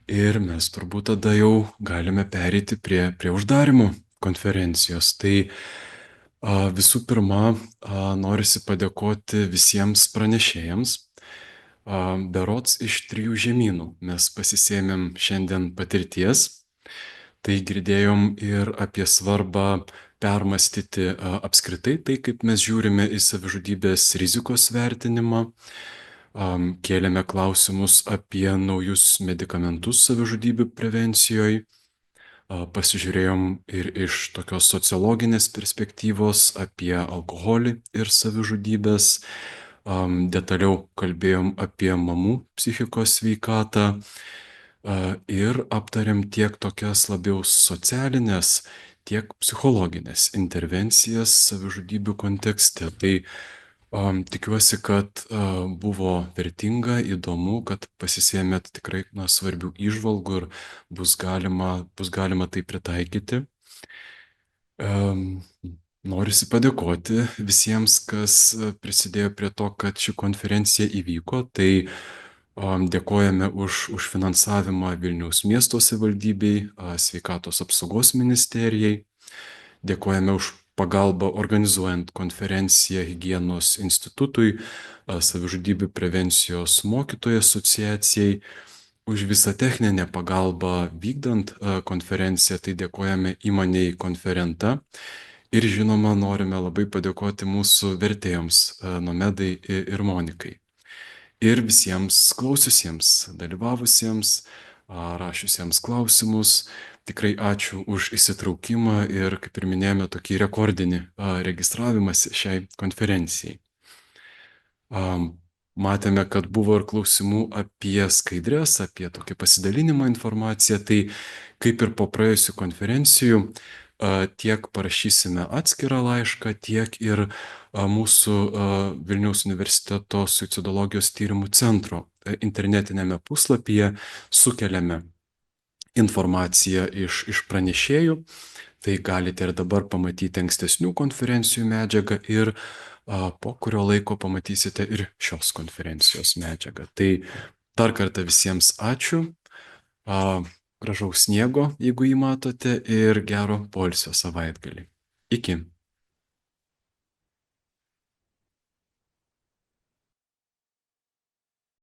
Ir mes turbūt tada jau galime pereiti prie uždarimo konferencijos. Tai visų pirma, norisi padėkoti visiems pranešėjams. Berods iš 3 žemynų mes pasisėmėm šiandien patirties. Tai girdėjom ir apie svarbą permastyti apskritai tai, kaip mes žiūrime į savižudybės rizikos vertinimą. Kėlėme klausimus apie naujus medikamentus savižudybių prevencijoje. Pasižiūrėjom ir iš tokios sociologinės perspektyvos apie alkoholį ir savižudybės. Detaliau kalbėjom apie mamų psichikos sveikatą ir aptarėm tiek tokias labiau socialinės, tiek psichologinės intervencijas savižudybių kontekste. Tai tikiuosi, kad buvo vertinga, įdomu, kad pasisėmėt tikrai svarbių įžvalgų ir bus galima tai pritaikyti. Norisi padėkoti visiems, kas prisidėjo prie to, kad ši konferencija įvyko. Tai dėkojame už finansavimą Vilniaus miesto savivaldybei, Sveikatos apsaugos ministerijai. Dėkojame už pagalbą organizuojant konferenciją Higienos institutui, savižudybių prevencijos mokytojų asociacijai. Už visą techninę pagalbą vykdant konferenciją, tai dėkojame įmonei Konferenta. Ir žinoma, norime labai padėkoti mūsų vertėjoms Nomedai ir Monikai. Ir visiems klausiusiems, dalyvavusiems, rašiusiems klausimus. Tikrai ačiū už įsitraukimą ir, kaip ir minėjome, tokį rekordinį registravimąsi šiai konferencijai. Matėme, kad buvo ir klausimų apie skaidrės, apie tokį pasidalinimą informaciją. Tai kaip ir po praėjusių konferencijų, tiek parašysime atskirą laišką, tiek ir mūsų Vilniaus universiteto suicidologijos tyrimų centro internetinėme puslapyje sukeliame informaciją iš pranešėjų. Tai galite ir dabar pamatyti ankstesnių konferencijų medžiagą ir po kurio laiko pamatysite ir šios konferencijos medžiagą. Tai dar kartą visiems ačiū, gražaus sniego, jeigu jį matote, ir gero poilsio savaitgalį. Iki.